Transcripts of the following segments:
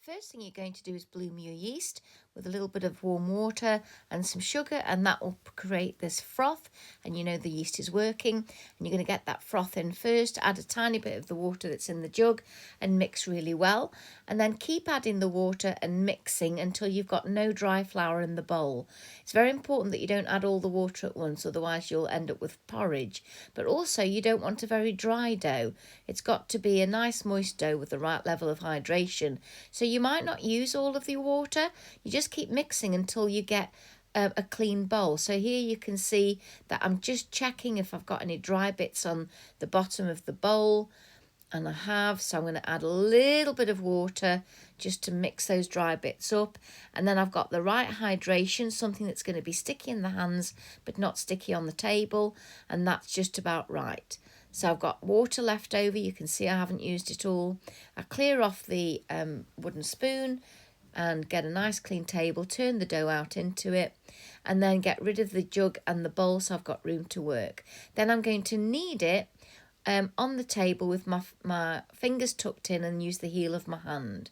First thing you're going to do is bloom your yeast with a little bit of warm water and some sugar, and that will create this froth, and you know the yeast is working. And you're going to get that froth in first, add a tiny bit of the water that's in the jug and mix really well, and then keep adding the water and mixing until you've got no dry flour in the bowl. It's very important that you don't add all the water at once, otherwise you'll end up with porridge. But also you don't want a very dry dough. It's got to be a nice moist dough with the right level of hydration. So you might not use all of the water, you just keep mixing until you get a clean bowl. So here you can see that I'm just checking if I've got any dry bits on the bottom of the bowl, and I have, so I'm going to add a little bit of water just to mix those dry bits up. And then I've got the right hydration, something that's going to be sticky in the hands but not sticky on the table, and that's just about right. So I've got water left over, you can see I haven't used it all. I clear off the wooden spoon and get a nice clean table, turn the dough out into it, and then get rid of the jug and the bowl so I've got room to work. Then I'm going to knead it on the table with my fingers tucked in and use the heel of my hand.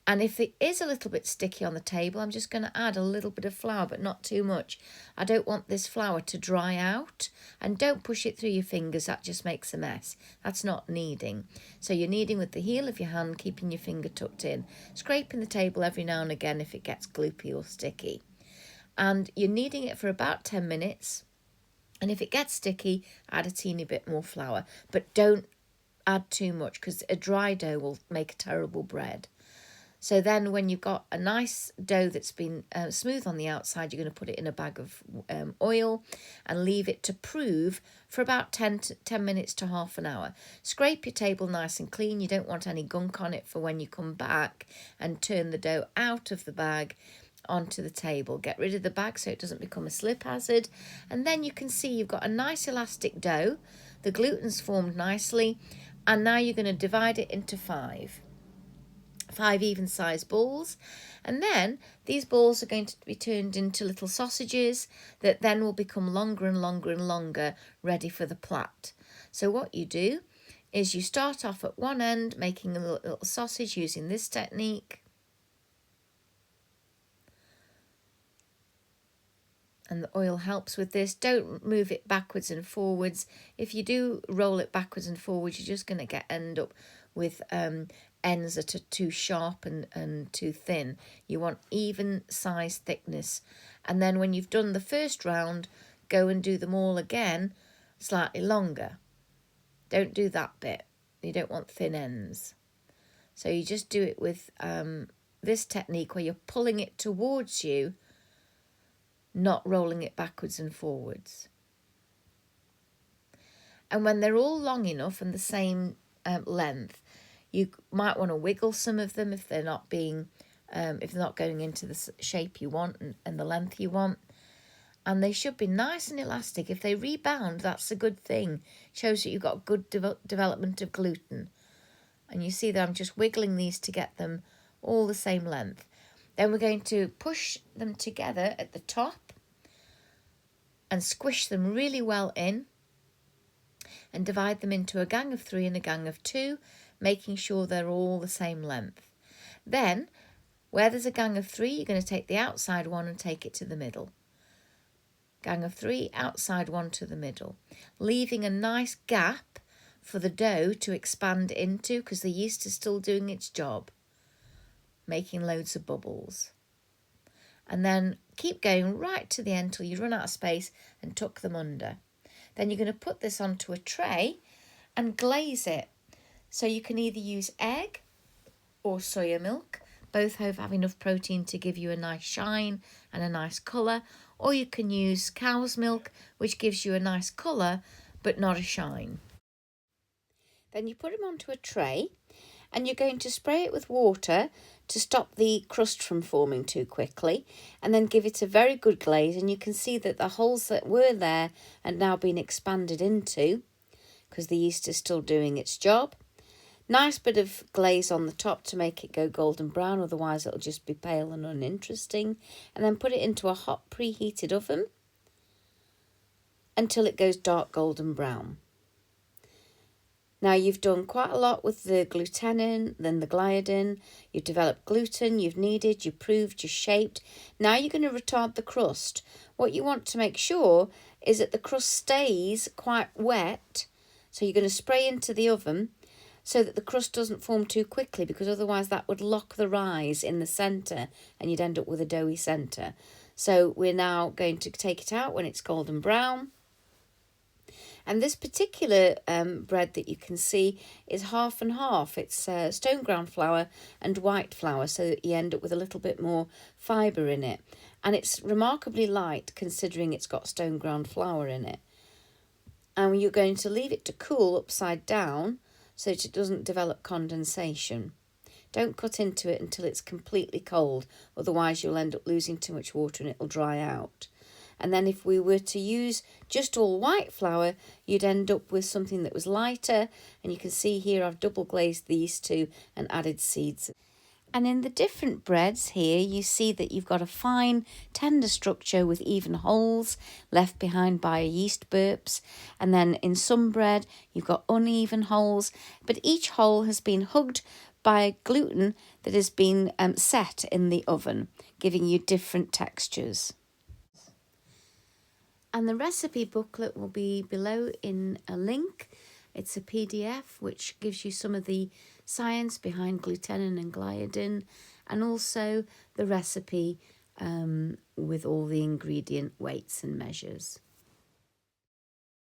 And if it is a little bit sticky on the table, I'm just going to add a little bit of flour, but not too much. I don't want this flour to dry out, and don't push it through your fingers, that just makes a mess. That's not kneading. So you're kneading with the heel of your hand, keeping your finger tucked in, scraping the table every now and again if it gets gloopy or sticky. And you're kneading it for about 10 minutes. And if it gets sticky, add a teeny bit more flour, but don't add too much because a dry dough will make a terrible bread. So then when you've got a nice dough that's been smooth on the outside, you're going to put it in a bag of oil and leave it to prove for about 10 minutes to half an hour. Scrape your table nice and clean. You don't want any gunk on it for when you come back, and turn the dough out of the bag onto the table. Get rid of the bag so it doesn't become a slip hazard. And then you can see you've got a nice elastic dough. The gluten's formed nicely. And now you're going to divide it into five even sized balls, and then these balls are going to be turned into little sausages that then will become longer and longer and longer, ready for the plait. So what you do is you start off at one end making a little sausage using this technique, and the oil helps with this. Don't move it backwards and forwards. If you do roll it backwards and forwards, you're just going to end up with ends that are too sharp and too thin. You want even size thickness. And then when you've done the first round, go and do them all again slightly longer. Don't do that bit. You don't want thin ends. So you just do it with this technique where you're pulling it towards you, not rolling it backwards and forwards. And when they're all long enough and the same length, you might want to wiggle some of them if they're not being, if they're not going into the shape you want and the length you want. And they should be nice and elastic. If they rebound, that's a good thing. Shows that you've got good development of gluten. And you see that I'm just wiggling these to get them all the same length. Then we're going to push them together at the top and squish them really well in, and divide them into a gang of 3 and a gang of 2, making sure they're all the same length. Then, where there's a gang of 3, you're going to take the outside one and take it to the middle. Gang of 3, outside one to the middle, leaving a nice gap for the dough to expand into, because the yeast is still doing its job, making loads of bubbles. And then keep going right to the end till you run out of space and tuck them under. Then you're going to put this onto a tray and glaze it. So you can either use egg or soya milk. Both have enough protein to give you a nice shine and a nice colour. Or you can use cow's milk, which gives you a nice colour but not a shine. Then you put them onto a tray and you're going to spray it with water to stop the crust from forming too quickly, and then give it a very good glaze. And you can see that the holes that were there are now being expanded into, because the yeast is still doing its job. Nice bit of glaze on the top to make it go golden brown, otherwise it'll just be pale and uninteresting. And then put it into a hot preheated oven until it goes dark golden brown. Now you've done quite a lot with the glutenin, then the gliadin, you've developed gluten, you've kneaded, you've proved, you've shaped. Now you're going to retard the crust. What you want to make sure is that the crust stays quite wet, so you're going to spray into the oven so that the crust doesn't form too quickly, because otherwise that would lock the rise in the centre and you'd end up with a doughy centre. So we're now going to take it out when it's golden brown. And this particular bread that you can see is half and half. It's stoneground flour and white flour, so that you end up with a little bit more fibre in it. And it's remarkably light considering it's got stoneground flour in it. And you're going to leave it to cool upside down so that it doesn't develop condensation. Don't cut into it until it's completely cold, otherwise you'll end up losing too much water and it'll dry out. And then if we were to use just all white flour, you'd end up with something that was lighter. And you can see here I've double glazed these two and added seeds. And in the different breads here, you see that you've got a fine, tender structure with even holes left behind by yeast burps. And then in some bread, you've got uneven holes, but each hole has been hugged by gluten that has been set in the oven, giving you different textures. And the recipe booklet will be below in a link. It's a PDF which gives you some of the science behind glutenin and gliadin, and also the recipe with all the ingredient weights and measures.